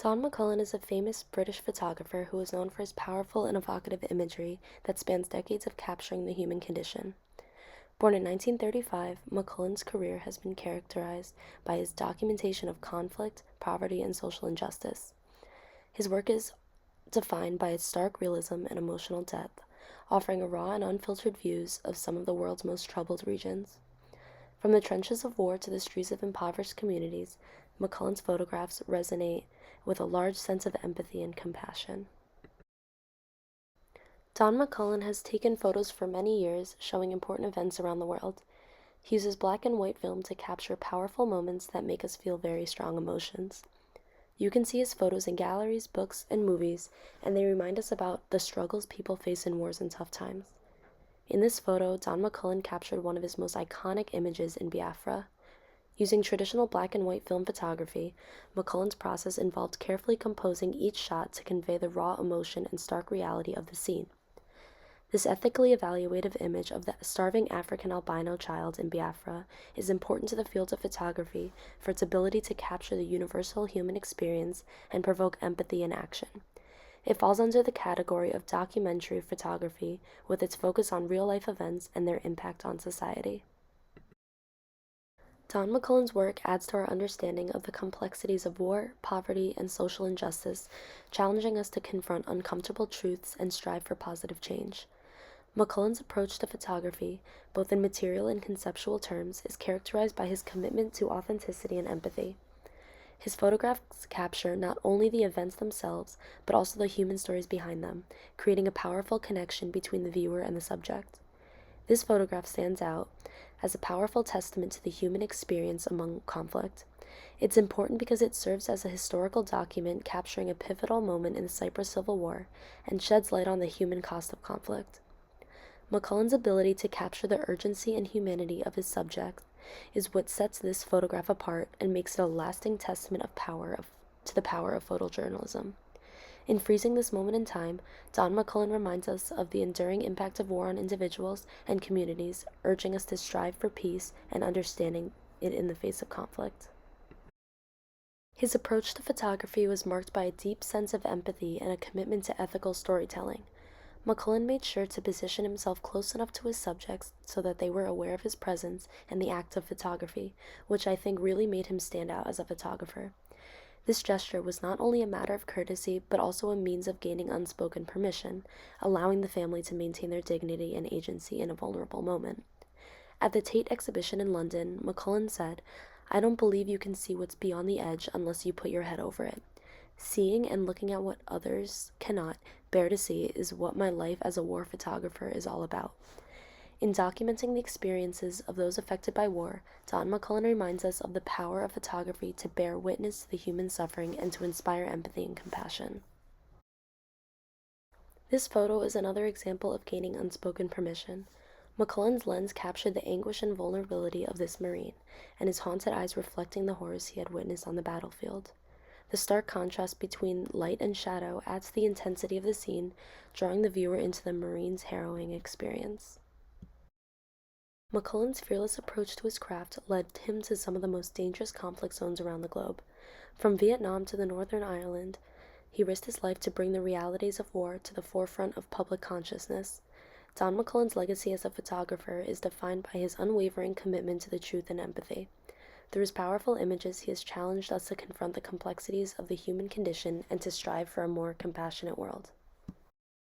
Don McCullin is a famous British photographer who is known for his powerful and evocative imagery that spans decades of capturing the human condition. Born in 1935, McCullin's career has been characterized by his documentation of conflict, poverty, and social injustice. His work is defined by its stark realism and emotional depth, offering a raw and unfiltered views of some of the world's most troubled regions. From the trenches of war to the streets of impoverished communities, McCullin's photographs resonate with a large sense of empathy and compassion. Don McCullin has taken photos for many years showing important events around the world. He uses black and white film to capture powerful moments that make us feel very strong emotions. You can see his photos in galleries, books, and movies, and they remind us about the struggles people face in wars and tough times. In this photo, Don McCullin captured one of his most iconic images in Biafra. Using traditional black and white film photography, McCullin's process involved carefully composing each shot to convey the raw emotion and stark reality of the scene. This ethically evaluative image of the starving African albino child in Biafra is important to the field of photography for its ability to capture the universal human experience and provoke empathy in action. It falls under the category of documentary photography, with its focus on real-life events and their impact on society. Don McCullin's work adds to our understanding of the complexities of war, poverty, and social injustice, challenging us to confront uncomfortable truths and strive for positive change. McCullin's approach to photography, both in material and conceptual terms, is characterized by his commitment to authenticity and empathy. His photographs capture not only the events themselves, but also the human stories behind them, creating a powerful connection between the viewer and the subject. This photograph stands out as a powerful testament to the human experience among conflict. It's important because it serves as a historical document capturing a pivotal moment in the Cyprus Civil War and sheds light on the human cost of conflict. McCullin's ability to capture the urgency and humanity of his subject is what sets this photograph apart and makes it a lasting testament to the power of photojournalism. In freezing this moment in time, Don McCullin reminds us of the enduring impact of war on individuals and communities, urging us to strive for peace and understanding it in the face of conflict. His approach to photography was marked by a deep sense of empathy and a commitment to ethical storytelling. McCullin made sure to position himself close enough to his subjects so that they were aware of his presence and the act of photography, which I think really made him stand out as a photographer. This gesture was not only a matter of courtesy, but also a means of gaining unspoken permission, allowing the family to maintain their dignity and agency in a vulnerable moment. At the Tate exhibition in London, McCullin said, "I don't believe you can see what's beyond the edge unless you put your head over it. Seeing and looking at what others cannot bear to see is what my life as a war photographer is all about." In documenting the experiences of those affected by war, Don McCullin reminds us of the power of photography to bear witness to the human suffering and to inspire empathy and compassion. This photo is another example of gaining unspoken permission. McCullin's lens captured the anguish and vulnerability of this Marine, and his haunted eyes reflecting the horrors he had witnessed on the battlefield. The stark contrast between light and shadow adds to the intensity of the scene, drawing the viewer into the Marine's harrowing experience. McCullin's fearless approach to his craft led him to some of the most dangerous conflict zones around the globe. From Vietnam to the Northern Ireland, he risked his life to bring the realities of war to the forefront of public consciousness. Don McCullin's legacy as a photographer is defined by his unwavering commitment to the truth and empathy. Through his powerful images, he has challenged us to confront the complexities of the human condition and to strive for a more compassionate world.